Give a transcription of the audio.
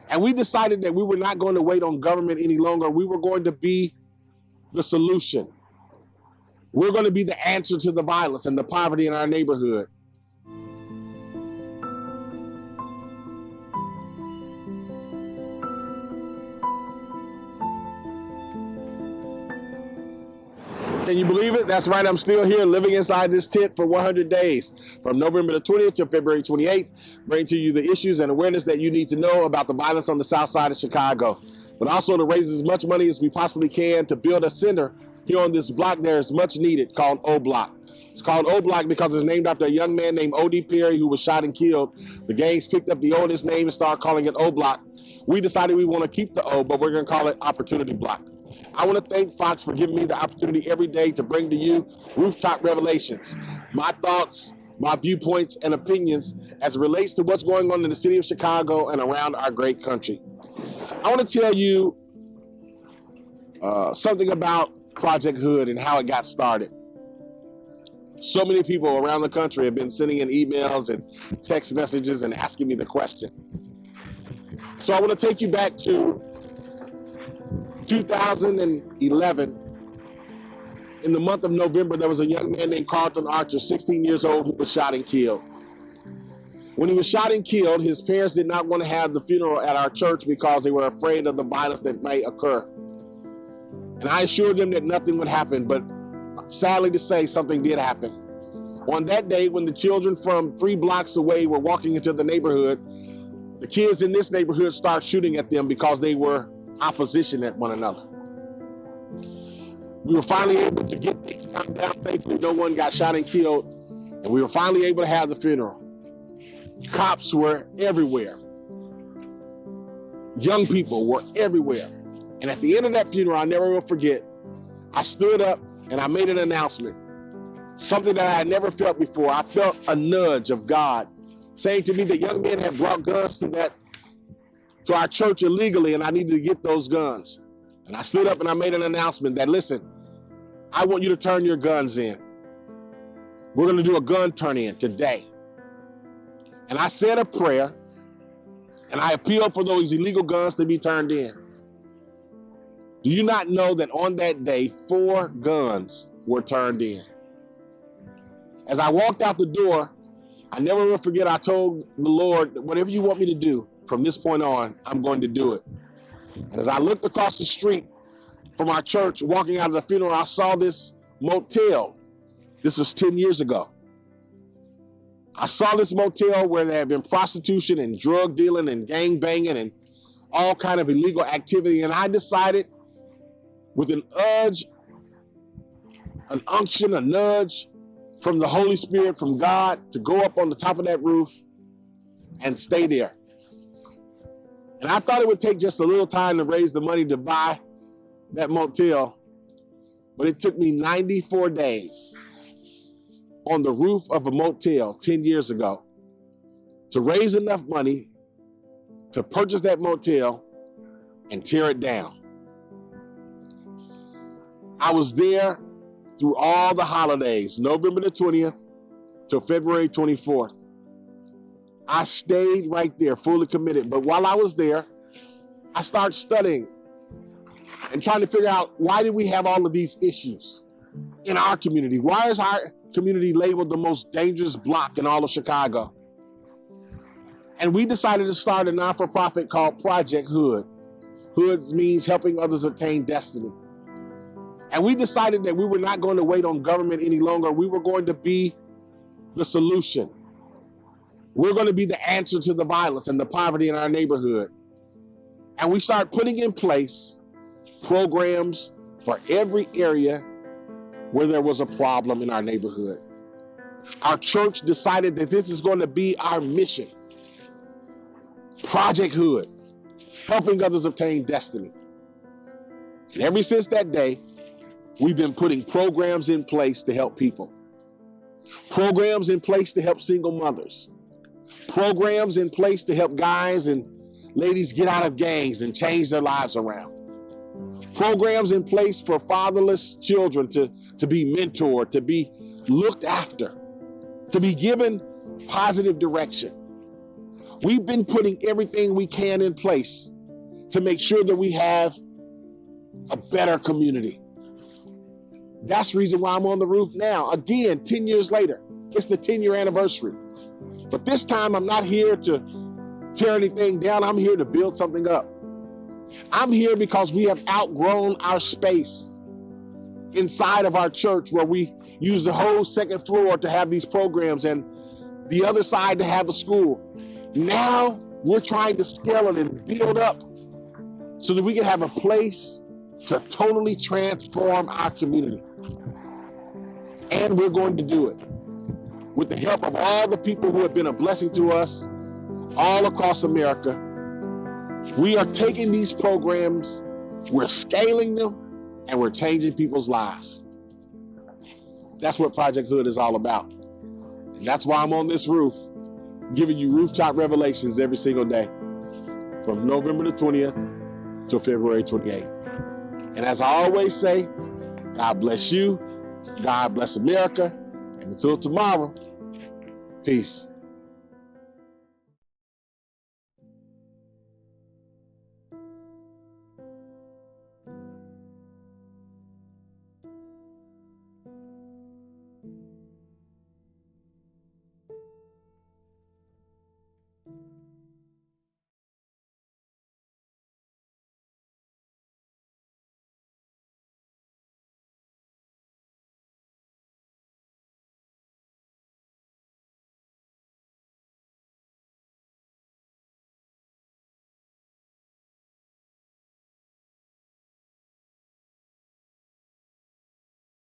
And we decided that we were not going to wait on government any longer. We were going to be the solution. We're going to be the answer to the violence and the poverty in our neighborhood. Can you believe it? That's right, I'm still here living inside this tent for 100 days, from November the 20th to February 28th, bringing to you the issues and awareness that you need to know about the violence on the south side of Chicago, but also to raise as much money as we possibly can to build a center here on this block that is much needed, called O Block. It's called O Block because it's named after a young man named O.D. Perry who was shot and killed. The gangs picked up the oldest name and started calling it O Block. We decided we want to keep the O, but we're going to call it Opportunity Block. I want to thank Fox for giving me the opportunity every day to bring to you Rooftop Revelations, my thoughts, my viewpoints, and opinions as it relates to what's going on in the city of Chicago and around our great country. I want to tell you something about Project H.O.O.D and how it got started. So many people around the country have been sending in emails and text messages and asking me the question. So I want to take you back to 2011. In the month of November, there was a young man named Carlton Archer, 16 years old, who was shot and killed. When he was shot and killed, his parents did not want to have the funeral at our church because they were afraid of the violence that may occur. And I assured them that nothing would happen, but sadly to say, something did happen. On that day, when the children from 3 blocks away were walking into the neighborhood, the kids in this neighborhood started shooting at them because they were opposition at one another. We were finally able to get things calmed down. Thankfully, no one got shot and killed, and we were finally able to have the funeral. Cops were everywhere. Young people were everywhere. And at the end of that funeral, I never will forget, I stood up and I made an announcement, something that I had never felt before. I felt a nudge of God saying to me that young men had brought guns to our church illegally, and I needed to get those guns. And I stood up and I made an announcement that, listen, I want you to turn your guns in. We're going to do a gun turn-in today. And I said a prayer, and I appealed for those illegal guns to be turned in. Do you not know that on that day, 4 guns were turned in? As I walked out the door, I never will forget, I told the Lord, whatever you want me to do, from this point on, I'm going to do it. And as I looked across the street from our church, walking out of the funeral, I saw this motel. This was 10 years ago. I saw this motel where there had been prostitution and drug dealing and gang banging and all kind of illegal activity. And I decided, with an unction, a nudge from the Holy Spirit, from God, to go up on the top of that roof and stay there. And I thought it would take just a little time to raise the money to buy that motel, but it took me 94 days on the roof of a motel 10 years ago to raise enough money to purchase that motel and tear it down. I was there through all the holidays, November the 20th to February 24th. I stayed right there, fully committed. But while I was there, I started studying and trying to figure out, why did we have all of these issues in our community? Why is our community labeled the most dangerous block in all of Chicago? And we decided to start a non-for-profit called Project H.O.O.D. H.O.O.D means helping others obtain destiny. And we decided that we were not going to wait on government any longer. We were going to be the solution. We're going to be the answer to the violence and the poverty in our neighborhood. And we started putting in place programs for every area where there was a problem in our neighborhood. Our church decided that this is going to be our mission. Project H.O.O.D, helping others obtain destiny. And ever since that day, we've been putting programs in place to help people. Programs in place to help single mothers. Programs in place to help guys and ladies get out of gangs and change their lives around. Programs in place for fatherless children to be mentored, to be looked after, to be given positive direction. We've been putting everything we can in place to make sure that we have a better community. That's the reason why I'm on the roof now. Again, 10 years later, it's the 10-year anniversary. But this time I'm not here to tear anything down. I'm here to build something up. I'm here because we have outgrown our space inside of our church, where we use the whole second floor to have these programs and the other side to have a school. Now we're trying to scale it and build up so that we can have a place to totally transform our community. And we're going to do it with the help of all the people who have been a blessing to us all across America. We are taking these programs, we're scaling them, and we're changing people's lives. That's what Project H.O.O.D is all about. And that's why I'm on this roof, giving you Rooftop Revelations every single day, from November the 20th to February 28th. And as I always say, God bless you, God bless America, and until tomorrow, peace.